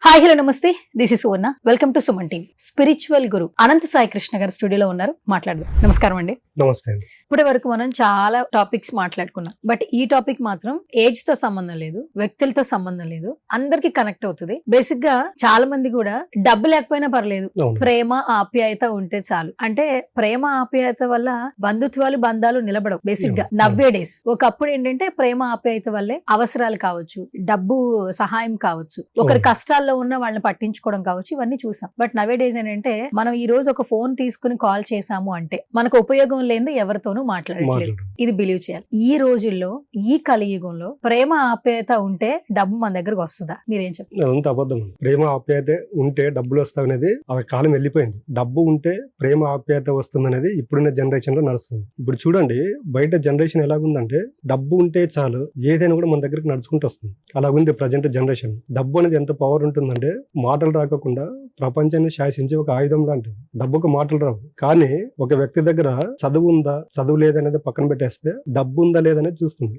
Hi hello నమస్తే, this is Suvarna. Welcome to Suman TV. Spiritual guru Anantha Sai Krishna garu స్టూడియోలో ఉన్నారు, మాట్లాడదాం. నమస్కారం అండి. నమస్తే అండి. ఇప్పటి వరకు మనం చాలా టాపిక్స్ మాట్లాడుకున్నాం, బట్ ఈ టాపిక్ మాత్రం ఏజ్ తో సంబంధం లేదు, వ్యక్తులతో సంబంధం లేదు, అందరికి కనెక్ట్ అవుతుంది. బేసిక్ గా చాలా మంది కూడా డబ్బు లేకపోయినా పర్లేదు, అవును. ప్రేమ ఆప్యాయత ఉంటే చాలు. అంటే ప్రేమ ఆప్యాయత వల్ల బంధుత్వాలు బంధాలు నిలబడవు. బేసిక్ గా నవ్వే డేస్ ఒకప్పుడు ఏంటంటే ప్రేమ ఆప్యాయత వల్లే అవసరాలు కావచ్చు, డబ్బు సహాయం కావచ్చు, ఒకరి కష్టాల్లో ఉన్న వాళ్ళని పట్టించుకోవడం కావచ్చు, ఇవన్నీ చూసాం. బట్ నవే డేస్ ఏంటంటే మనం ఈ రోజు ఒక ఫోన్ తీసుకుని కాల్ చేసాము అంటే మనకు ఉపయోగం లేని ఎవరితోనూ మాట్లాడట్లేదు. ఇది బిలీవ్ చేయాలి. ఈ రోజుల్లో ఈ కలియుగంలో ప్రేమ ఆప్యాయత ఉంటే డబ్బు మన దగ్గరకు వస్తుందా? మీరేం చెప్తారు? అదంతా అబద్ధం. ప్రేమ ఆప్యాయత ఉంటే డబ్బులు వస్తాయి అనేది ఆ కాలం వెళ్ళిపోయింది. డబ్బు ఉంటే ప్రేమ ఆప్యాయత వస్తుంది అనేది ఇప్పుడున్న జనరేషన్ లో నడుస్తుంది. ఇప్పుడు చూడండి, బయట జనరేషన్ ఎలాగుందంటే డబ్బు ఉంటే చాలు ఏదైనా కూడా మన దగ్గరికి నడుచుకుంటూ వస్తుంది. అలా ఉంది ప్రజెంట్ జనరేషన్. డబ్బు అనేది ఎంత పవర్ ఉంటుందంటే మాటలు రాకుండా ప్రపంచాన్ని శాసించే ఒక ఆయుధం లాంటిది. డబ్బుకు మాటలు రావు, కానీ ఒక వ్యక్తి దగ్గర చదువు ఉందా చదువు లేదనేది పక్కన పెట్టేస్తే డబ్బు ఉందా లేదనేది చూస్తుంది.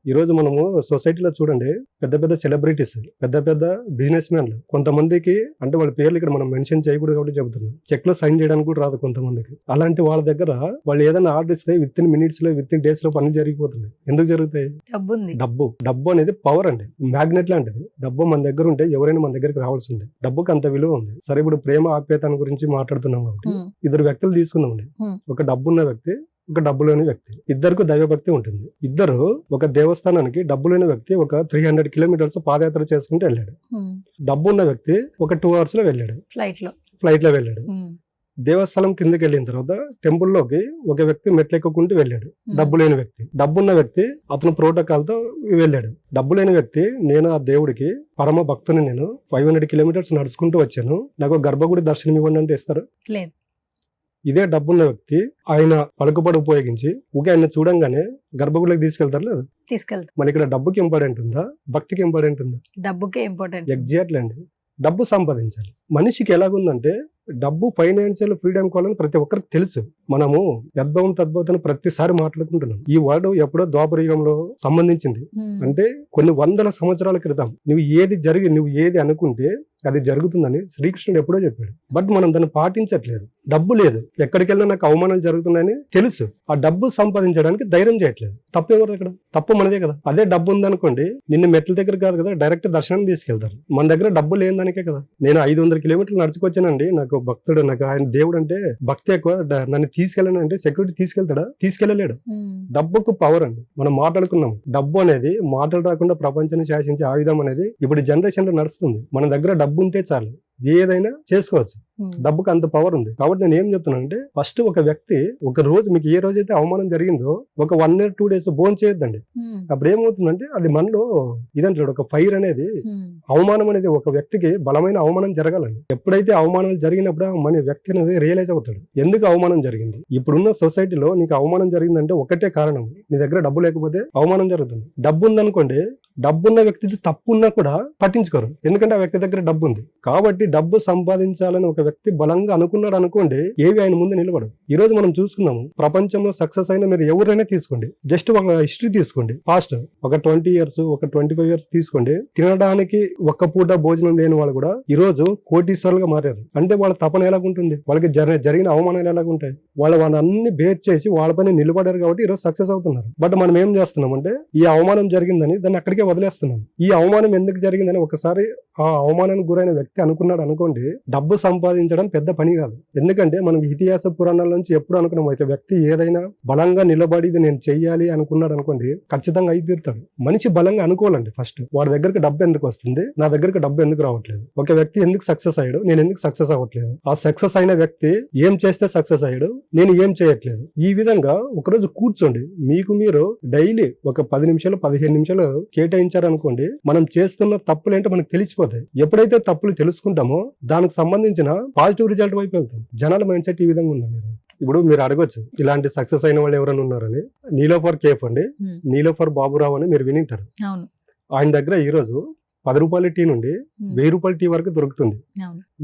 ఈ రోజు మనము సొసైటీలో చూడండి, పెద్ద పెద్ద సెలబ్రిటీస్, పెద్ద పెద్ద బిజినెస్ మ్యాన్లు, కొంతమందికి అంటే వాళ్ళ పేర్లు ఇక్కడ మనం మెన్షన్ చేయకూడదు కాబట్టి చెబుతున్నాం, చెక్ లో సైన్ చేయడానికి కూడా రాదు కొంతమందికి. అలాంటి వాళ్ళ దగ్గర వాళ్ళు ఏదైనా ఆర్డర్ ఇస్తే విత్ ఇన్ మినిట్స్ లో విత్ ఇన్ డేస్ లో పనులు జరిగిపోతుంది. ఎందుకు జరుగుతాయి? డబ్బు అనేది పవర్ అండి, మ్యాగ్నెట్ లాంటిది. డబ్బు మన దగ్గర ఉంటే ఎవరైనా మన దగ్గరికి రావాల్సిందే. డబ్బుకి అంత విలువ ఉంది. సరే, ఇప్పుడు ప్రేమ ఆప్యాయత గురించి మాట్లాడుతున్నాం కాబట్టి ఇద్దరు వ్యక్తులు తీసుకుందామండి. ఒక డబ్బున్న వ్యక్తి, ఒక డబ్బు లేని వ్యక్తి. ఇద్దరికి దైవభక్తి ఉంటుంది. ఇద్దరు ఒక దేవస్థానానికి డబ్బు లేని వ్యక్తి ఒక 300 కిలోమీటర్స్ పాదయాత్ర చేసుకుంటూ వెళ్ళాడు. డబ్బు ఉన్న వ్యక్తి ఒక 2 hours లో వెళ్ళాడు, ఫ్లైట్ లో వెళ్ళాడు. దేవస్థానం కిందకి వెళ్ళిన తర్వాత టెంపుల్లోకి ఒక వ్యక్తి మెట్లెక్కుకుంటూ వెళ్ళాడు, డబ్బు లేని వ్యక్తి. డబ్బున్న వ్యక్తి అతను ప్రోటోకాల్ తో వెళ్ళాడు. డబ్బు లేని వ్యక్తి, నేను ఆ దేవుడికి పరమ భక్తుని, నేను 500 కిలోమీటర్స్ నడుచుకుంటూ వచ్చాను, నాకు గర్భగుడి దర్శనం ఇవ్వండి అంటే ఇస్తారు? ఇదే డబ్బున్న వ్యక్తి ఆయన పలుకుబడి ఉపయోగించి ఊకే ఆయన చూడంగానే గర్భగుడికి తీసుకెళ్తారు లేదు? తీసుకెళ్తారు. మరి ఇక్కడ డబ్బుకి ఇంపార్టెంట్ ఉందా, భక్తికి ఇంపార్టెంట్ ఉందా? డబ్బుకే ఇంపార్టెంట్. ఎగ్జాక్ట్లీ అండి. డబ్బు సంపాదించాలి. మనిషికి ఎలాగుందంటే డబ్బు ఫైనాన్షియల్ ఫ్రీడమ్ కావాలని ప్రతి ఒక్కరికి తెలుసు. మనము యద్భవం తద్భవతను ప్రతిసారి మాట్లాడుకుంటున్నాం. ఈ వర్డ్ ఎప్పుడో ద్వాపర యుగంలో సంబంధించింది. అంటే కొన్ని వందల సంవత్సరాల క్రితం నువ్వు ఏది అనుకుంటే అది జరుగుతుందని శ్రీకృష్ణుడు ఎప్పుడో చెప్పాడు. బట్ మనం దాన్ని పాటించట్లేదు. డబ్బు లేదు, ఎక్కడికి వెళ్ళినా నాకు అవమానాలు జరుగుతున్నాయని తెలుసు. ఆ డబ్బు సంపాదించడానికి ధైర్యం చేయట్లేదు. తప్పు ఎవరు అక్కడ? తప్పు మనదే కదా. అదే డబ్బు ఉందనుకోండి, నిన్ను మెట్ల దగ్గర కాదు కదా, డైరెక్ట్ దర్శనానికి తీసుకెళ్తారు. మన దగ్గర డబ్బు లేనిదానికే కదా. నేను 500 కిలోమీటర్లు నడుచుకొచ్చానండి, నాకు భక్తుడు, నాకు ఆయన దేవుడు అంటే భక్తి ఎక్కువ, నన్ను తీసుకెళ్ళను అంటే సెక్యూరిటీ తీసుకెళ్తాడా? తీసుకెళ్ళలేడు. డబ్బుకు పవర్ అండి. మనం మాట్లాడుకున్నాం, డబ్బు అనేది మాటలు రాకుండా ప్రపంచాన్ని శాసించే ఆయుధం అనేది ఇప్పుడు జనరేషన్ లో నడుస్తుంది. మన దగ్గర డబ్బు ఉంటే చాలు ఏదైనా చేసుకోవచ్చు. డబ్బుకి అంత పవర్ ఉంది. కాబట్టి నేను ఏం చెప్తున్నానంటే, ఫస్ట్ ఒక వ్యక్తి ఒక రోజు, మీకు ఏ రోజైతే అవమానం జరిగిందో ఒక 1 or 2 days భోజనం చేయొద్దండి. అప్పుడు ఏమవుతుందంటే అది మనలో ఇదంటాడు ఒక ఫైర్ అనేది, అవమానం అనేది ఒక వ్యక్తికి బలమైన అవమానం జరగాలండి. ఎప్పుడైతే అవమానాలు జరిగినప్పుడు మన వ్యక్తి అనేది రియలైజ్ అవుతాడు ఎందుకు అవమానం జరిగింది. ఇప్పుడున్న సొసైటీలో నీకు అవమానం జరిగిందంటే ఒకటే కారణం, నీ దగ్గర డబ్బు లేకపోతే అవమానం జరుగుతుంది. డబ్బు ఉందనుకోండి, డబ్బున్న వ్యక్తి తప్పు ఉన్నా కూడా పట్టించుకోరు, ఎందుకంటే ఆ వ్యక్తి దగ్గర డబ్బు ఉంది. కాబట్టి డబ్బు సంపాదించాలని ఒక వ్యక్తి బలంగా అనుకున్నాడు అనుకోండి, ఏవి ఆయన ముందు నిలబడవు. ఈ రోజు మనం చూసుకున్నాము, ప్రపంచంలో సక్సెస్ అయిన మీరు ఎవరైనా తీసుకోండి, జస్ట్ ఒక హిస్టరీ తీసుకోండి, పాస్ట్ ఒక 20 years, ఒక 25 years తీసుకోండి. తినడానికి ఒక్క పూట భోజనం లేని వాళ్ళు కూడా ఈ రోజు కోటీశ్వరులుగా మారారు. అంటే వాళ్ళ తపన ఎలాగుంటుంది, వాళ్ళకి జరిగిన అవమానాలు ఎలాగుంటాయి, వాళ్ళని అన్ని బేర్ చేసి వాళ్ళ పైన నిలబడారు కాబట్టి ఈరోజు సక్సెస్ అవుతున్నారు. బట్ మనం ఏం చేస్తున్నాం అంటే, ఈ అవమానం జరిగిందని దాన్ని అక్కడికే వదిలేస్తున్నాం. ఈ అవమానం ఎందుకు జరిగిందని ఒకసారి ఆ అవమానానికి గురైన వ్యక్తి అనుకున్నాడు అనుకోండి, డబ్బు సంపాదించడం పెద్ద పని కాదు. ఎందుకంటే మనం ఇతిహాస పురాణాల నుంచి ఎప్పుడు అనుకున్నాం, ఒక వ్యక్తి ఏదైనా బలంగా నిలబడి ఇది నేను చెయ్యాలి అనుకున్నాడు అనుకోండి, ఖచ్చితంగా అయి తీరుతాడు. మనిషి బలంగా అనుకోవాలండి. ఫస్ట్ వాడి దగ్గరికి డబ్బు ఎందుకు వస్తుంది, నా దగ్గరికి డబ్బు ఎందుకు రావట్లేదు, ఒక వ్యక్తి ఎందుకు సక్సెస్ అయ్యాడు, నేను ఎందుకు సక్సెస్ అవ్వట్లేదు, ఆ సక్సెస్ అయిన వ్యక్తి ఏం చేస్తే సక్సెస్ అయ్యాడు, నేను ఏం చేయట్లేదు. ఈ విధంగా ఒకరోజు కూర్చోండి, మీకు మీరు డైలీ ఒక 10 నిమిషాలు 15 నిమిషాలు కేటాయించారనుకోండి, మనం చేస్తున్న తప్పులేంటో మనకు తెలిసిపోతాయి. ఎప్పుడైతే తప్పులు తెలుసుకుంటామో దానికి సంబంధించిన పాజిటివ్ రిజల్ట్ వైపు వెళ్తాం. జనాల మైండ్ సెట్ ఈ విధంగా ఉందండి. ఇప్పుడు మీరు అడగొచ్చు, ఇలాంటి సక్సెస్ అయిన వాళ్ళు ఎవరైనా ఉన్నారని. నీలోఫర్ కేఫ్ అండి, నీలోఫర్ బాబురావు అని మీరు వినింటారు. ఆయన దగ్గర ఈ రోజు 10 రూపాయల టీ నుండి 1000 రూపాయల టీ వరకు దొరుకుతుంది.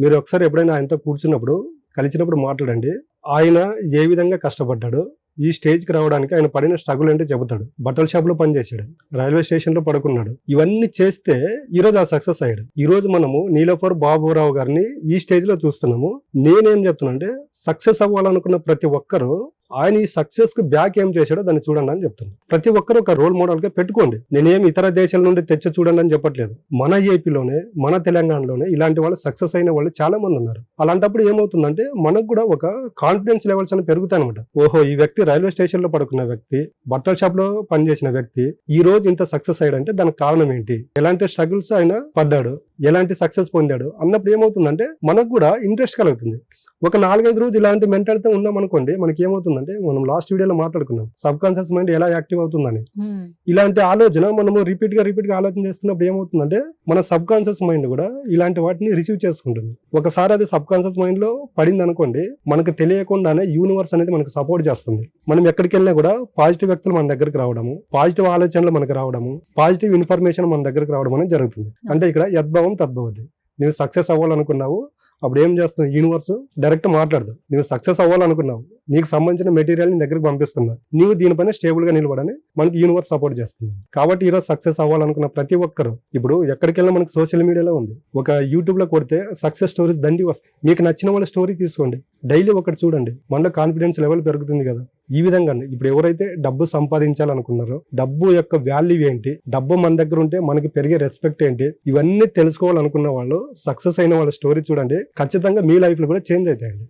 మీరు ఒకసారి ఎప్పుడైనా ఆయనతో కూర్చున్నప్పుడు కలిసినప్పుడు మాట్లాడండి. ఆయన ఏ విధంగా కష్టపడ్డాడు, ఈ స్టేజ్ కి రావడానికి ఆయన పడిన స్ట్రగుల్ అంటే చెబుతాడు. బట్టల షాప్ లో పనిచేశాడు, రైల్వే స్టేషన్ లో పడుకున్నాడు. ఇవన్నీ చేస్తే ఈ రోజు ఆ సక్సెస్ అయ్యాడు. ఈ రోజు మనము నీలోఫర్ బాబురావు గారిని ఈ స్టేజ్ లో చూస్తున్నాము. నేనేం చెప్తున్నా అంటే సక్సెస్ అవ్వాలనుకున్న ప్రతి ఒక్కరూ ఆయన ఈ సక్సెస్ కు బ్యాక్ ఏం చేశాడో దాన్ని చూడండి అని చెప్తున్నాను. ప్రతి ఒక్కరు ఒక రోల్ మోడల్ గా పెట్టుకోండి. నేనేం ఇతర దేశాల నుండి తెచ్చి చూడండి అని చెప్పట్లేదు. మన ఏపీలోనే, మన తెలంగాణలోనే ఇలాంటి వాళ్ళు సక్సెస్ అయిన వాళ్ళు చాలా మంది ఉన్నారు. అలాంటప్పుడు ఏమవుతుందంటే మనకు కూడా ఒక కాన్ఫిడెన్స్ లెవెల్స్ అని పెరుగుతాయి అనమాట. ఓహో, ఈ వ్యక్తి రైల్వే స్టేషన్ లో పడుకున్న వ్యక్తి, బట్టల షాప్ లో పనిచేసిన వ్యక్తి ఈ రోజు ఇంత సక్సెస్ అయ్యాడంటే దానికి కారణం ఏంటి, ఎలాంటి స్ట్రగుల్స్ ఆయన పడ్డాడు, ఎలాంటి సక్సెస్ పొందాడు అన్నప్పుడు ఏమవుతుందంటే మనకు కూడా ఇంట్రెస్ట్ కలుగుతుంది. ఒక 4-5 రోజులు ఇలాంటి మెంటాలిటీ ఉన్నాం అనుకోండి, మనకి ఏమవుతుందంటే మనం లాస్ట్ వీడియోలో మాట్లాడుకున్నాం సబ్ కాన్షియస్ మైండ్ ఎలా యాక్టివ్ అవుతుందని. ఇలాంటి ఆలోచన మనము రిపీట్ గా ఆలోచన చేస్తున్నప్పుడు ఏమవుతుందంటే మన సబ్ కాన్షియస్ మైండ్ కూడా ఇలాంటి వాటిని రిసీవ్ చేసుకుంటుంది. ఒకసారి అది సబ్ కాన్షియస్ మైండ్ లో పడింది అనుకోండి, మనకు తెలియకుండానే యూనివర్స్ అనేది మనకు సపోర్ట్ చేస్తుంది. మనం ఎక్కడికి వెళ్ళినా కూడా పాజిటివ్ వ్యక్తులు మన దగ్గరికి రావడము, పాజిటివ్ ఆలోచనలు మనకు రావడము, పాజిటివ్ ఇన్ఫర్మేషన్ మన దగ్గరికి రావడం అనేది జరుగుతుంది. అంటే ఇక్కడ యద్భావం తద్భవతి. నువ్వు సక్సెస్ అవ్వాలనుకున్నావు, అప్పుడు ఏం చేస్తుంది యూనివర్స్ డైరెక్ట్ మాట్లాడదు. నువ్వు సక్సెస్ అవ్వాలనుకున్నావు, నీకు సంబంధించిన మెటీరియల్ నీ దగ్గరికి పంపిస్తున్నా, నీవు దీనిపైన స్టేబుల్ గా నిలబడని మనకి యూనివర్స్ సపోర్ట్ చేస్తుంది. కాబట్టి ఈరోజు సక్సెస్ అవ్వాలనుకున్న ప్రతి ఒక్కరు ఇప్పుడు ఎక్కడికి వెళ్ళినా మనకి సోషల్ మీడియాలో ఉంది. ఒక యూట్యూబ్ లో కొడితే సక్సెస్ స్టోరీస్ దండి వస్తాయి. మీకు నచ్చిన వాళ్ళ స్టోరీ తీసుకోండి, డైలీ ఒకటి చూడండి, మనలో కాన్ఫిడెన్స్ లెవెల్ పెరుగుతుంది కదా. ఈ విధంగా ఇప్పుడు ఎవరైతే డబ్బు సంపాదించాలనుకున్నారో, డబ్బు యొక్క వాల్యూ ఏంటి, డబ్బు మన దగ్గర ఉంటే మనకి పెరిగే రెస్పెక్ట్ ఏంటి, ఇవన్నీ తెలుసుకోవాలనుకున్న వాళ్ళు సక్సెస్ అయిన వాళ్ళ స్టోరీ చూడండి, ఖచ్చితంగా మీ లైఫ్ లో కూడా చేంజ్ అవుతాయండి.